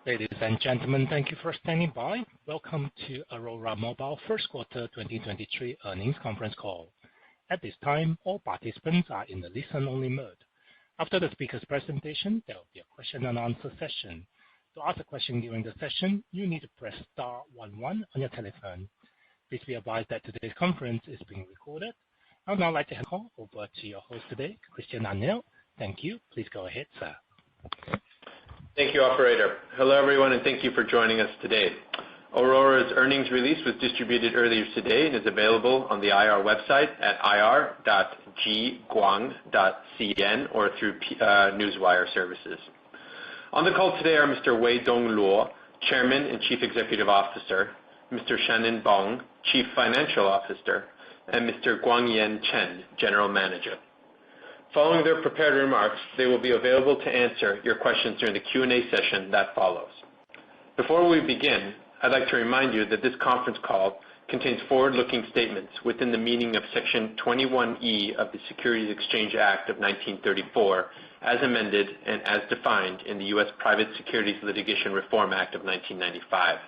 Ladies and gentlemen, thank you for standing by. Welcome to Aurora Mobile First Quarter 2023 Earnings Conference Call. At this time, all participants are in the listen-only mode. After the speaker's presentation, there will be a question and answer session. To ask a question during the session, you need to press star 11 on your telephone. Please be advised that today's conference is being recorded. I would now like to hand the call over to your host today, Christian Arnell. Thank you. Please go ahead, sir. Thank you, operator. Hello, everyone, and thank you for joining us today. Aurora's earnings release was distributed earlier today and is available on the IR website at ir.jiguang.cn or through Newswire services. On the call today are Mr. Weidong Luo, Chairman and Chief Executive Officer, Mr. Shan-Nen Bong, Chief Financial Officer, and Mr. Guangyan Chen, General Manager. Following their prepared remarks, they will be available to answer your questions during the Q&A session that follows. Before we begin, I'd like to remind you that this conference call contains forward-looking statements within the meaning of Section 21E of the Securities Exchange Act of 1934, as amended and as defined in the U.S. Private Securities Litigation Reform Act of 1995.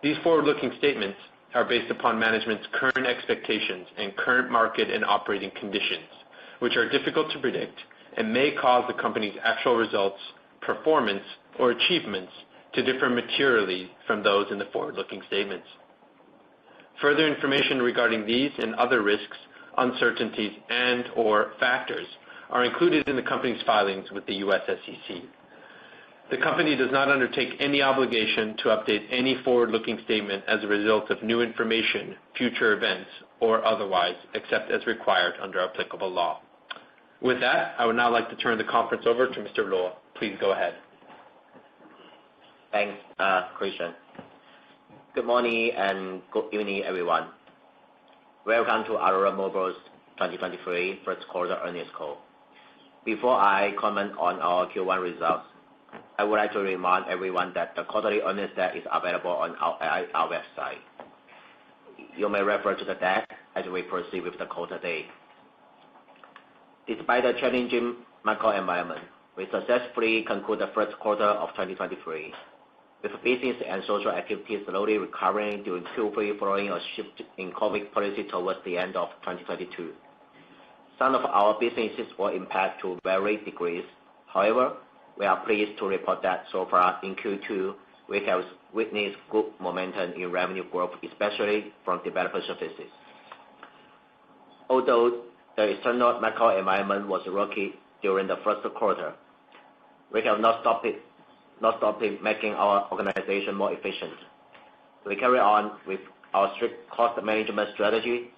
These forward-looking statements are based upon management's current expectations and current market and operating conditions, which are difficult to predict and may cause the company's actual results, performance, or achievements to differ materially from those in the forward-looking statements. Further information regarding these and other risks, uncertainties, and/or factors are included in the company's filings with the U.S. SEC. The company does not undertake any obligation to update any forward-looking statement as a result of new information, future events, or otherwise, except as required under applicable law. With that, I would now like to turn the conference over to Mr. Luo. Please go ahead. Thanks, Christian. Good morning and good evening, everyone. Welcome to Aurora Mobile's 2023 first quarter earnings call. Before I comment on our Q1 results, I would like to remind everyone that the quarterly earnings deck is available on our website. You may refer to the deck as we proceed with the call today. Despite the challenging macro environment, we successfully concluded the first quarter of 2023, with business and social activities slowly recovering during Q3 following a shift in COVID policy towards the end of 2022. Some of our businesses were impacted to varying degrees. However, we are pleased to report that so far in Q2, we have witnessed good momentum in revenue growth, especially from developer services. Although the external macro environment was rocky during the first quarter, we have not stopped making our organization more efficient. We carry on with our strict cost management strategy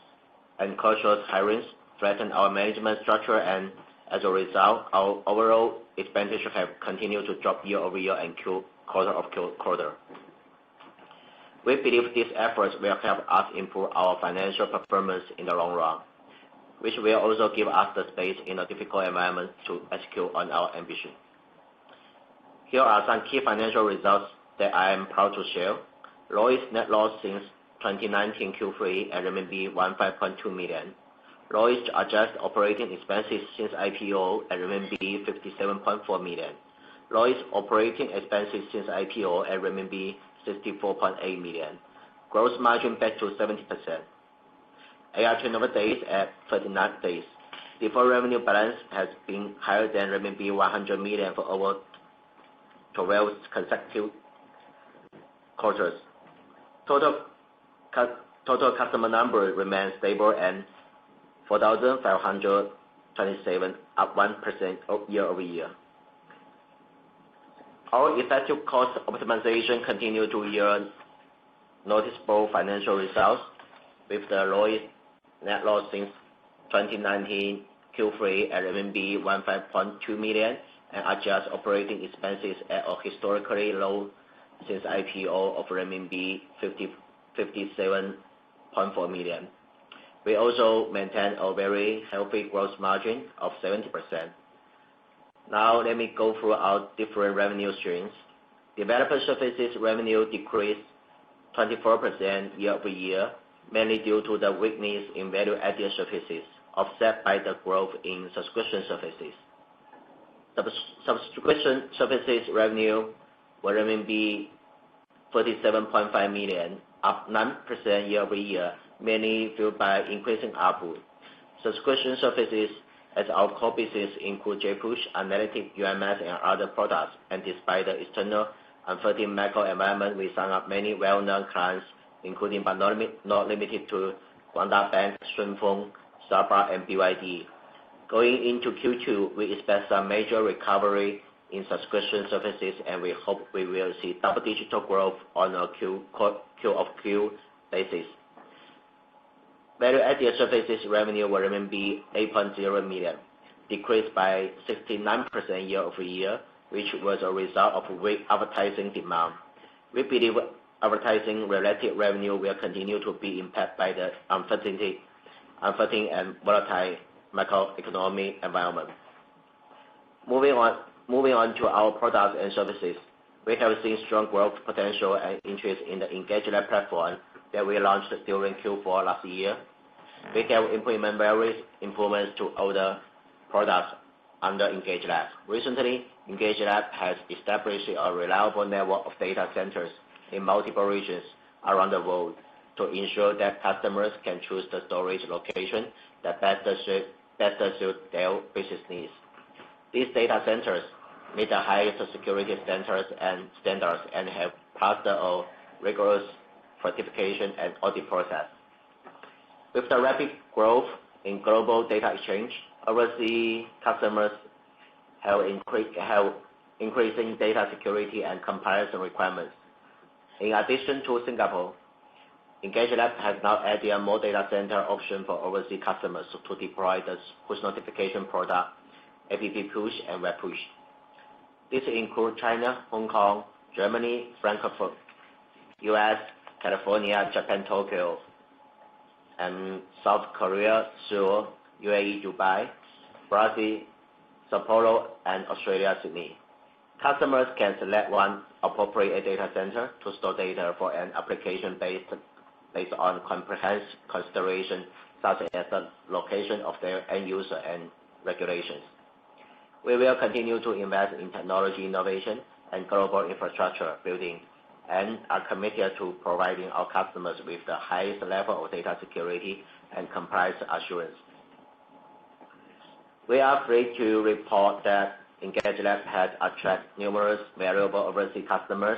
and cautious hirings, strengthen our management structure, and as a result, our overall expenditure have continued to drop year-over-year and quarter-over-quarter. We believe these efforts will help us improve our financial performance in the long run, which will also give us the space in a difficult environment to execute on our ambition. Here are some key financial results that I am proud to share. Lowest net loss since 2019 Q3 at RMB 15.2 million. Lowest adjusted operating expenses since IPO at RMB 57.4 million. Lowest operating expenses since IPO at RMB 64.8 million. Gross margin back to 70%. AR turnover days at 39 days. Deferred revenue balance has been higher than RMB 100 million for over 12 consecutive quarters. Total customer number remains stable and 4,527, up 1% year-over-year. Our effective cost optimization continued to yield noticeable financial results, with the lowest net loss since 2019 Q3 at RMB 15.2 million and adjusted operating expenses at a historically low since IPO of RMB 57.4 million. We also maintain a very healthy gross margin of 70%. Now let me go through our different revenue streams. Developer services revenue decreased 24% year-over-year, mainly due to the weakness in value-added services, offset by the growth in subscription services. The subscription services revenue were RMB 47.5 million, up 9% year-over-year, mainly fueled by increasing ARPU. Subscription services as our core business include JPush, analytics, UMS, and other products. And despite the external uncertain macro environment, we signed up many well-known clients, including but not limited to Guangda Bank, Shunfeng, Starbucks, and BYD. Going into Q2, we expect some major recovery in subscription services, and we hope we will see double-digit growth on a Q-of-Q basis. Value-added services revenue were RMB 8.0 million, decreased by 69% year-over-year, which was a result of weak advertising demand. We believe advertising-related revenue will continue to be impacted by the uncertain and volatile macroeconomic environment. Moving on to our products and services. We have seen strong growth potential and interest in the EngageLab platform that we launched during Q4 last year. We have implemented various improvements to other products under EngageLab. Recently, EngageLab has established a reliable network of data centers in multiple regions around the world to ensure that customers can choose the storage location that better suit their business needs. These data centers meet the highest security standards and have passed a rigorous certification and audit process. With the rapid growth in global data exchange, overseas customers have increasing data security and compliance requirements. In addition to Singapore, EngageLab has now added more data center option for overseas customers to deploy the push notification product, app push, and web push. This includes China, Hong Kong, Germany, Frankfurt, US, California, Japan, Tokyo, and South Korea, Seoul, UAE, Dubai, Brazil, Sao Paulo, and Australia, Sydney. Customers can select one appropriate data center to store data for an application based on comprehensive consideration such as the location of their end user and regulations. We will continue to invest in technology innovation and global infrastructure building and are committed to providing our customers with the highest level of data security and compliance assurance. We are pleased to report that EngageLab has attracted numerous valuable overseas customers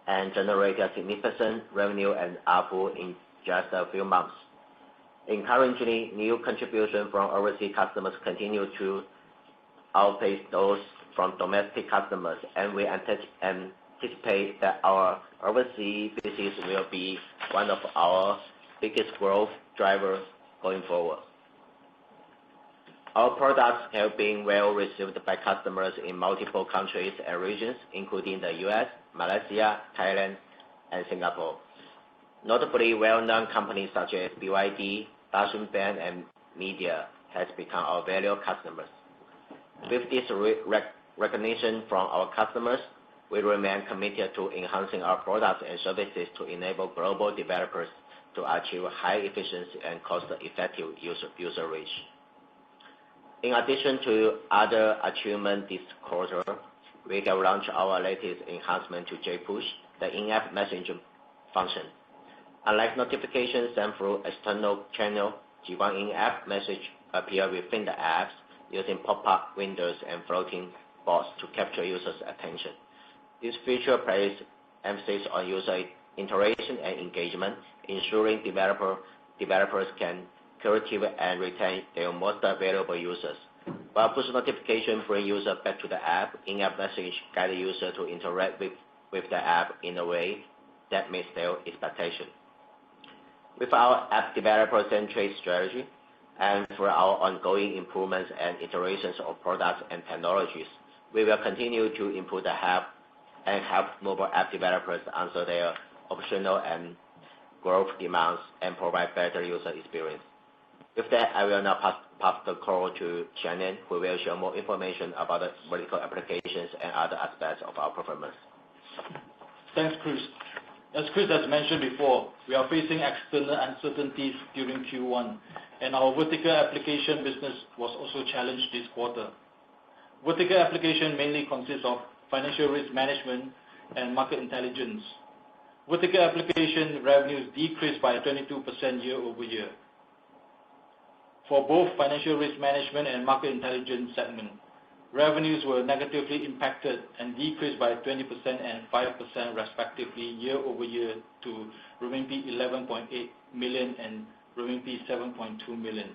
and generated significant revenue and ARPU in just a few months. Encouragingly, new contributions from overseas customers continue to outpace those from domestic customers, and we anticipate that our overseas business will be one of our biggest growth drivers going forward. Our products have been well received by customers in multiple countries and regions, including the US, Malaysia, Thailand, and Singapore. Notably, well-known companies such as BYD, Dashin Bank, and Media has become our valued customers. With this recognition from our customers, we remain committed to enhancing our products and services to enable global developers to achieve high efficiency and cost-effective user reach. In addition to other achievements this quarter, we have launched our latest enhancement to JPush, the in-app messaging function. Unlike notifications sent through external channel, Jiguang in-app message appear within the apps using pop-up windows and floating box to capture users' attention. This feature places emphasis on user interaction and engagement, ensuring developers can curate and retain their most valuable users. While push notifications bring users back to the app, in-app message guide the user to interact with the app in a way that meets their expectation. With our app developer-centric strategy and through our ongoing improvements and iterations of products and technologies, we will continue to improve the app and help mobile app developers answer their operational and growth demands and provide better user experience. With that, I will now pass the call to Shannon, who will share more information about the vertical applications and other aspects of our performance. Thanks, Chris. As Chris has mentioned before, we are facing external uncertainties during Q1, and our vertical application business was also challenged this quarter. Vertical application mainly consists of financial risk management, and market intelligence. Vertical application revenues decreased by 22% year-over-year. For both financial risk management and market intelligence segment, revenues were negatively impacted and decreased by 20% and 5% respectively year-over-year to RMB 11.8 million and RMB 7.2 million.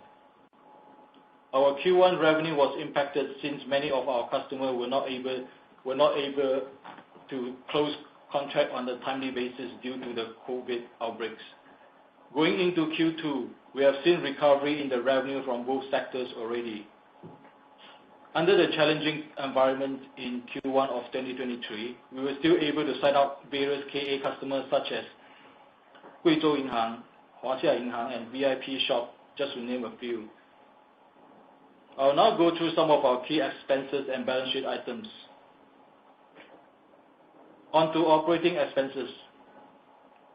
Our Q1 revenue was impacted since many of our customers were not able to close contract on a timely basis due to the COVID outbreaks. Going into Q2, we have seen recovery in the revenue from both sectors already. Under the challenging environment in Q1 of 2023, we were still able to sign up various KA customers such as Guizhou Yinhang, Huaxia Yinhang, and VIP Shop, just to name a few. I will now go through some of our key expenses and balance sheet items. On to operating expenses.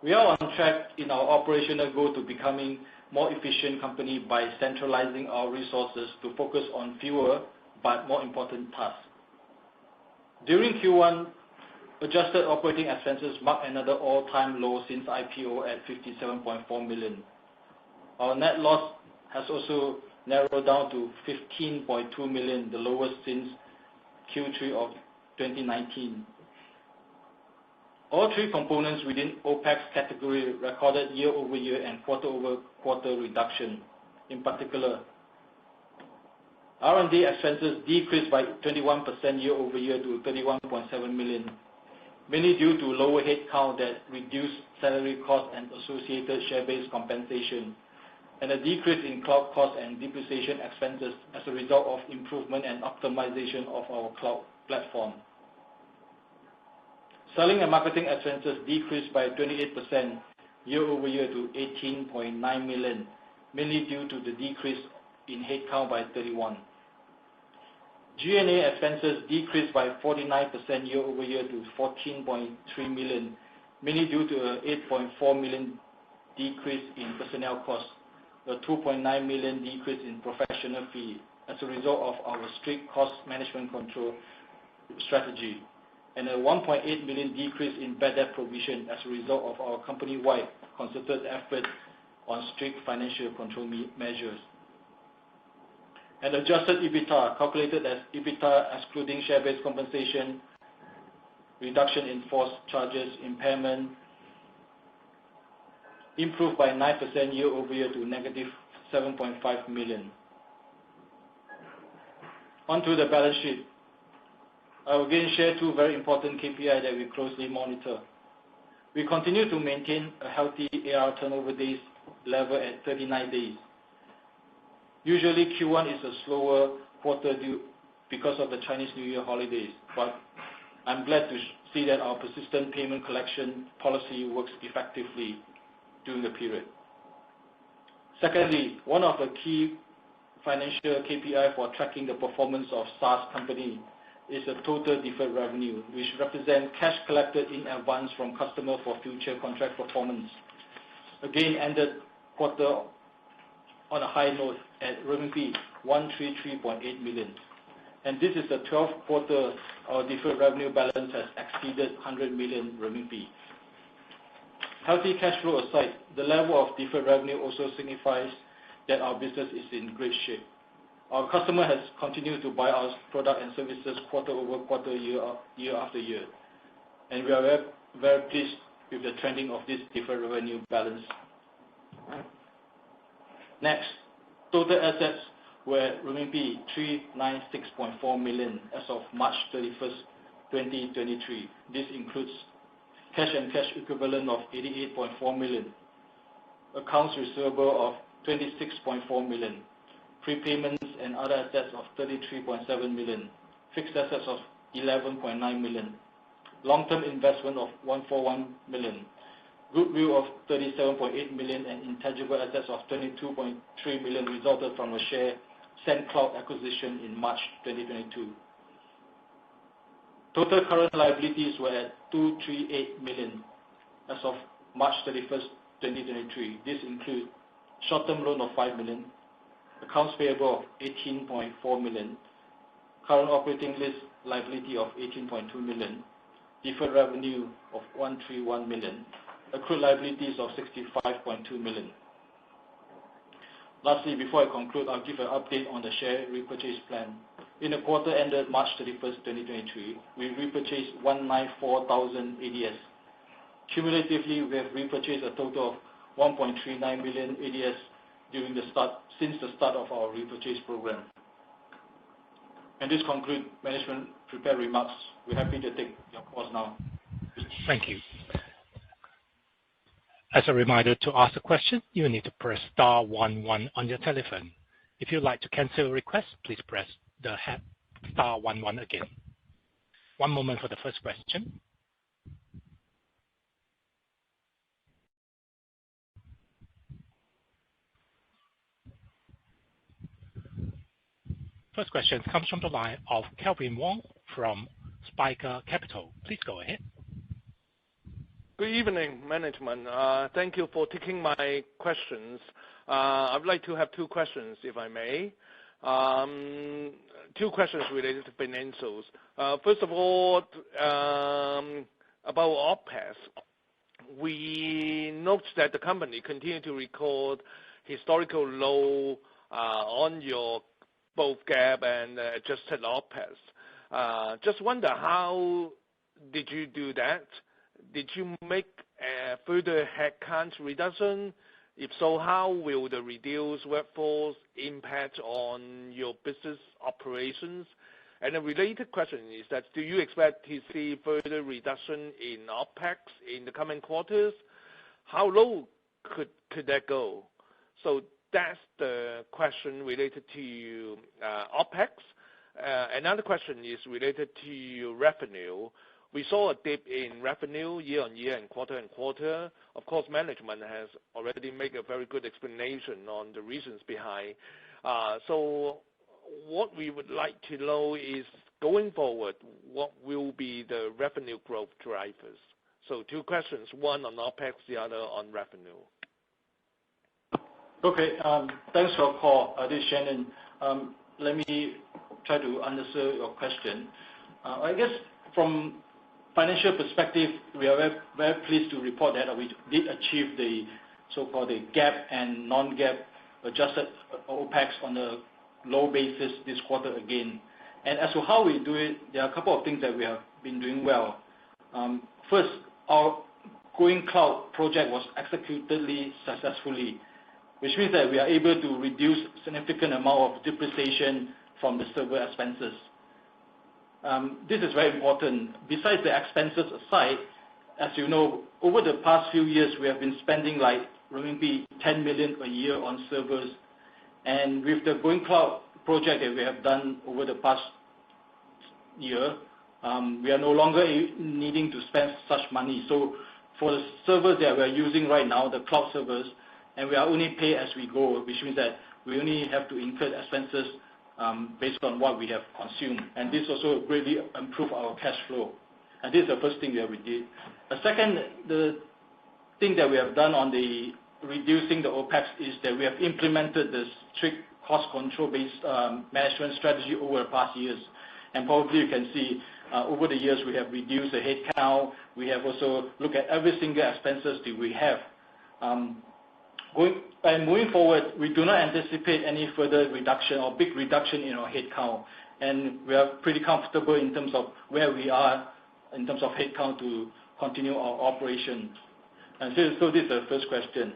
We are on track in our operational goal to becoming more efficient company by centralizing our resources to focus on fewer but more important tasks. During Q1, adjusted operating expenses marked another all-time low since IPO at 57.4 million. Our net loss has also narrowed down to 15.2 million, the lowest since Q3 of 2019. All three components within OPEX category recorded year-over-year and quarter-over-quarter reduction. In particular, R&D expenses decreased by 21% year-over-year to 31.7 million, mainly due to lower headcount that reduced salary costs and associated share-based compensation, and a decrease in cloud costs and depreciation expenses as a result of improvement and optimization of our cloud platform. Selling and marketing expenses decreased by 28% year-over-year to 18.9 million, mainly due to the decrease in headcount by 31. G&A expenses decreased by 49% year-over-year to 14.3 million, mainly due to a 8.4 million decrease in personnel costs, a 2.9 million decrease in professional fee as a result of our strict cost management control strategy, and a 1.8 million decrease in bad debt provision as a result of our company-wide concerted effort on strict financial control measures. And adjusted EBITDA, calculated as EBITDA excluding share-based compensation, reduction in force charges, impairment, improved by 9% year-over-year to negative 7.5 million. Onto the balance sheet. I will again share two very important KPI that we closely monitor. We continue to maintain a healthy AR turnover days level at 39 days. Usually Q1 is a slower quarter due because of the Chinese New Year holidays, but I'm glad to see that our persistent payment collection policy works effectively during the period. Secondly, one of the key financial KPI for tracking the performance of SaaS company is the total deferred revenue, which represents cash collected in advance from customer for future contract performance. Again, ended quarter on a high note at RMB 133.8 million. And this is the 12th quarter our deferred revenue balance has exceeded 100 million RMB. Healthy cash flow aside, the level of deferred revenue also signifies that our business is in great shape. Our customer has continued to buy our product and services quarter over quarter, year after year. And we are very, very pleased with the trending of this deferred revenue balance. Next, total assets were RMB 396.4 million as of March 31st, 2023. This includes cash and cash equivalent of 88.4 million, accounts receivable of 26.4 million, prepayments and other assets of 33.7 million, fixed assets of 11.9 million, long-term investment of 141 million, goodwill of 37.8 million, and intangible assets of 22.3 million resulted from a share SendCloud acquisition in March 2022. Total current liabilities were at 238 million as of March 31st, 2023. This includes short-term loan of 5 million, accounts payable of 18.4 million, current operating lease liability of 18.2 million, deferred revenue of 131 million, accrued liabilities of 65.2 million. Lastly, before I conclude, I'll give an update on the share repurchase plan. In the quarter ended March 31st, 2023, we repurchased 194,000 ADS. Cumulatively, we have repurchased a total of 1.39 million ADS since the start of our repurchase program. And this concludes management prepared remarks. We're happy to take your calls now. Thank you. As a reminder, to ask a question, you need to press star 11 on your telephone. If you'd like to cancel a request, please press the star 11 again. One moment for the first question. First question comes from the line of Kelvin Wong from Spica Capital. Please go ahead. Good evening, management. Thank you for taking my questions. I'd like to have two questions, if I may. Two questions related to financials. First of all, about OPEX. We note that the company continued to record historical low on your both GAAP and adjusted OPEX. Just wonder, how did you do that? Did you make a further headcount reduction? If so, how will the reduced workforce impact on your business operations? And a related question is that, do you expect to see further reduction in OPEX in the coming quarters? How low could that go? So that's the question related to OPEX. Another question is related to revenue. We saw a dip in revenue year-on-year and quarter-on-quarter. Of course, management has already made a very good explanation on the reasons behind. So what we would like to know is, going forward, what will be the revenue growth drivers? So two questions, one on OPEX, the other on revenue. Okay, thanks for your call. This is Shannon. Let me try to answer your question. I guess from financial perspective, we are very, very pleased to report that we did achieve the so-called GAAP and non-GAAP adjusted OPEX on a low basis this quarter again. And as to how we do it, there are a couple of things that we have been doing well. First, our going cloud project was executed successfully, which means that we are able to reduce significant amount of depreciation from the server expenses. This is very important. Besides the expenses aside, as you know, over the past few years, we have been spending like RMB 10 million a year on servers. And with the going cloud project that we have done over the past year, we are no longer needing to spend such money. So for the servers that we are using right now, the cloud servers, and we are only pay as we go, which means that we only have to incur expenses based on what we have consumed. And this also greatly improve our cash flow. And this is the first thing that we did. The second, the thing that we have done on the reducing the OPEX is that we have implemented this strict cost control based management strategy over the past years. And probably you can see over the years we have reduced the headcount. We have also looked at every single expenses that we have. Moving forward, we do not anticipate any further reduction or big reduction in our headcount. And we are pretty comfortable in terms of where we are in terms of headcount to continue our operations. And so this is the first question.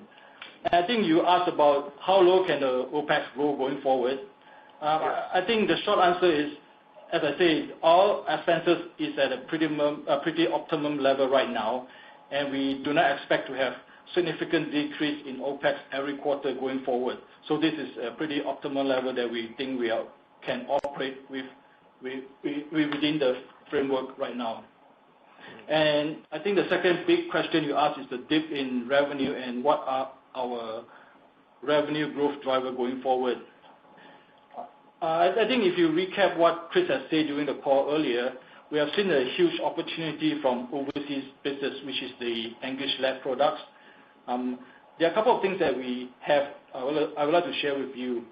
And I think you asked about how low can the OPEX go going forward. I think the short answer is, as I say, all expenses is at a pretty optimum level right now. And we do not expect to have significant decrease in OPEX every quarter going forward. So this is a pretty optimal level that we think we can operate within the framework right now. And I think the second big question you asked is the dip in revenue and what are our revenue growth driver going forward. I think if you recap what Chris has said during the call earlier, we have seen a huge opportunity from overseas business, which is the English Lab products. There are a couple of things that we have, I would like to share with you.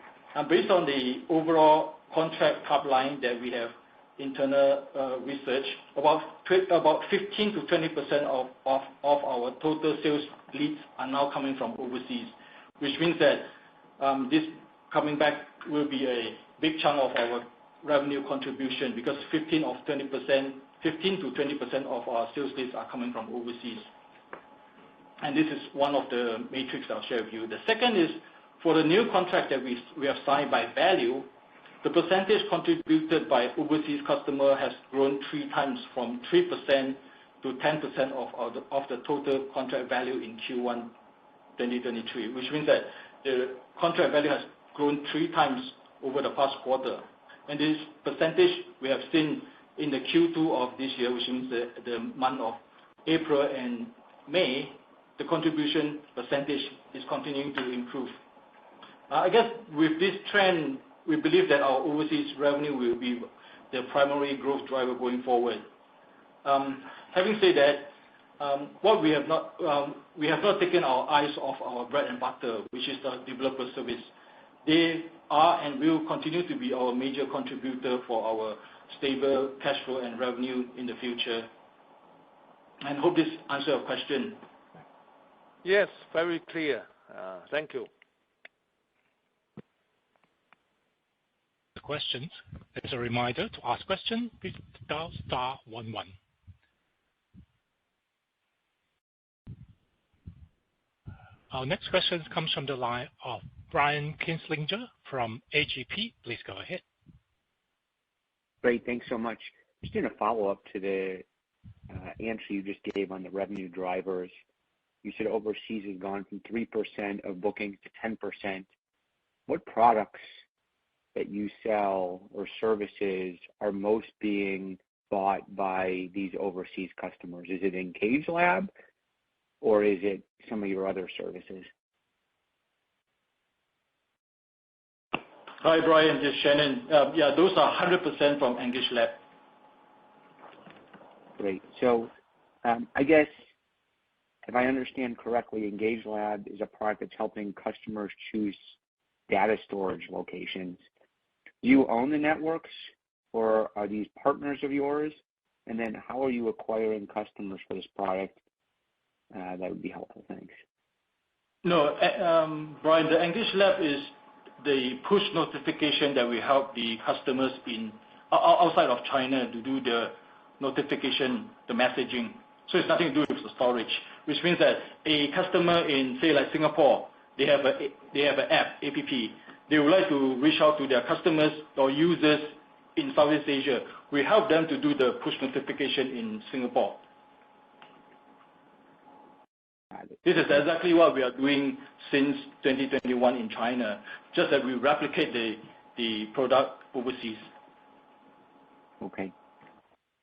Based on the overall contract pipeline that we have internal research, about 15 to 20% of our total sales leads are now coming from overseas, which means that this coming back will be a big chunk of our revenue contribution, because 15 to 20% of our sales leads are coming from overseas. And this is one of the matrix I'll share with you. The second is, for the new contract that we have signed by value, the percentage contributed by overseas customer has grown 3 times, from 3% to 10% of the total contract value in Q1 2023, which means that the contract value has grown 3 times over the past quarter. And this percentage we have seen in the Q2 of this year, which means the month of April and May, the contribution percentage is continuing to improve. I guess with this trend, we believe that our overseas revenue will be the primary growth driver going forward. Having said that, we have not taken our eyes off our bread and butter, which is the developer service. They are and will continue to be our major contributor for our stable cash flow and revenue in the future. And hope this answers your question. Yes, very clear. Thank you. Questions. As a reminder, to ask questions, please dial *11. Our next question comes from the line of Brian Kinstlinger from AGP. Please go ahead. Great, thanks so much. Just in a follow-up to the answer you just gave on the revenue drivers, you said overseas has gone from 3% of bookings to 10%. What products that you sell or services are most being bought by these overseas customers? Is it EngageLab, or is it some of your other services? Hi, Brian, this is Shannon. Yeah, those are 100% from EngageLab. Great. So I guess if I understand correctly, EngageLab is a product that's helping customers choose data storage locations. Do you own the networks, or are these partners of yours? And then how are you acquiring customers for this product? That would be helpful. Thanks. No, Brian, the EngageLab is the push notification that we help the customers outside of China to do the notification, the messaging. So it's nothing to do with the storage, which means that a customer in, say, like Singapore, they have an app. They would like to reach out to their customers or users in Southeast Asia. We help them to do the push notification in Singapore. This is exactly what we are doing since 2021 in China, just that we replicate the product overseas. Okay.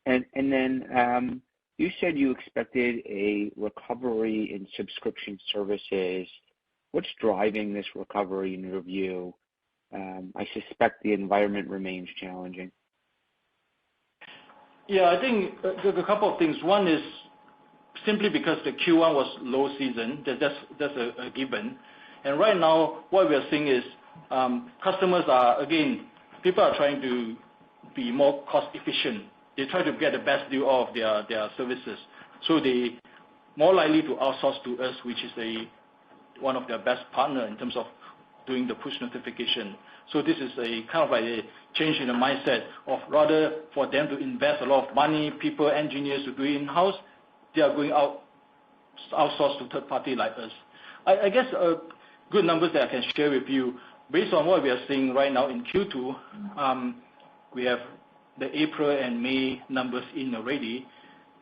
And then you said you expected a recovery in subscription services. What's driving this recovery in your view? I suspect the environment remains challenging. Yeah, I think there's a couple of things. One is simply because the Q1 was low season. That's a given. And right now, what we are seeing is customers people are trying to be more cost efficient. They try to get the best deal of their services. So they more likely to outsource to us, which is one of their best partner in terms of doing the push notification. So this is a kind of like a change in the mindset of, rather for them to invest a lot of money, people, engineers to do it in-house, they are going outsource to third party like us. I guess good numbers that I can share with you, based on what we are seeing right now in Q2, we have the April and May numbers in already.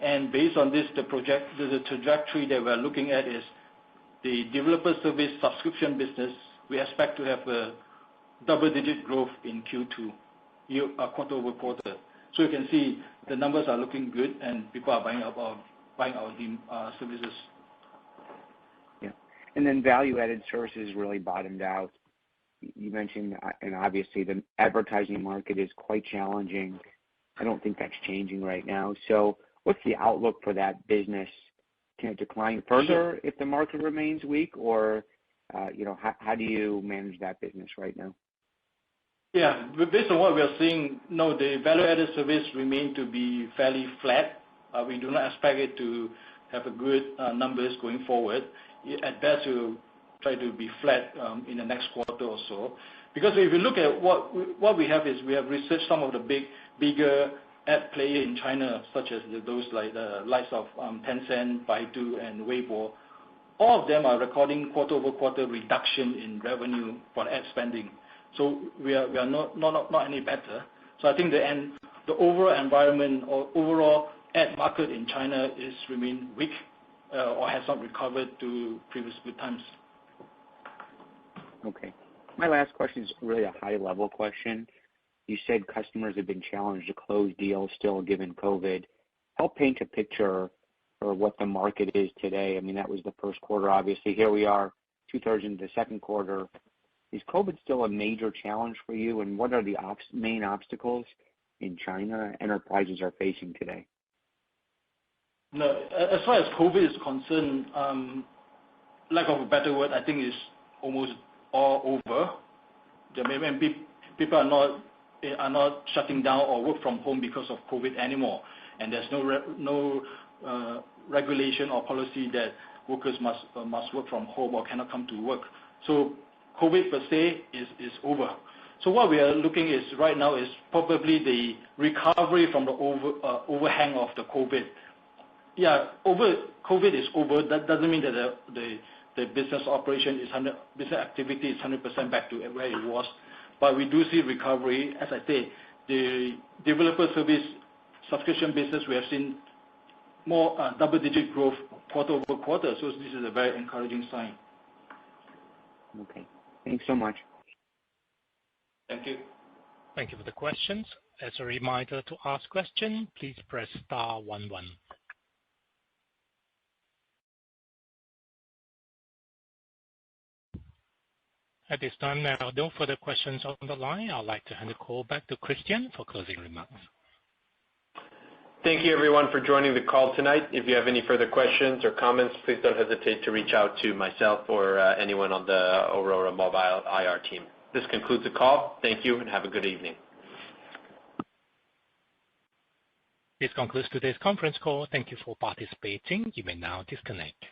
And based on this, the trajectory that we are looking at is the developer service subscription business. We expect to have a double-digit growth in Q2, quarter over quarter. So you can see the numbers are looking good, and people are buying our services. Yeah, and then value-added services really bottomed out. You mentioned, and obviously the advertising market is quite challenging. I don't think that's changing right now. So what's the outlook for that business? Can it decline further if the market remains weak, or how do you manage that business right now? Yeah. Based on what we are seeing, no, the value-added service remain to be fairly flat. We do not expect it to have a good numbers going forward. At best, we'll try to be flat in the next quarter or so. Because if you look at what we have is we have researched some of the bigger ad player in China, such as those like the likes of Tencent, Baidu, and Weibo. All of them are recording quarter-over-quarter reduction in revenue for ad spending. So we are not any better. So I think the overall environment or overall ad market in China is remain weak or has not recovered to previous good times. Okay. My last question is really a high-level question. You said customers have been challenged to close deals still given COVID. Help paint a picture for what the market is today. I mean, that was the first quarter, obviously. Here we are, 2/3 into the second quarter. Is COVID still a major challenge for you, and what are the main obstacles in China enterprises are facing today? No, as far as COVID is concerned, lack of a better word, I think is almost all over. People are not shutting down or work from home because of COVID anymore, and there's no regulation or policy that workers must work from home or cannot come to work. So COVID per se is over. So what we are looking is right now is probably the recovery from the overhang of the COVID. Yeah, COVID is over. That doesn't mean that the business operation business activity is 100% back to where it was. But we do see recovery. As I said, the developer service subscription business, we have seen more double-digit growth quarter-over-quarter. So this is a very encouraging sign. Okay. Thanks so much. Thank you. Thank you for the questions. As a reminder to ask question, please press *11. At this time, there are no further questions on the line. I'd like to hand the call back to Christian for closing remarks. Thank you, everyone, for joining the call tonight. If you have any further questions or comments, please don't hesitate to reach out to myself or anyone on the Aurora Mobile IR team. This concludes the call. Thank you, and have a good evening. This concludes today's conference call. Thank you for participating. You may now disconnect.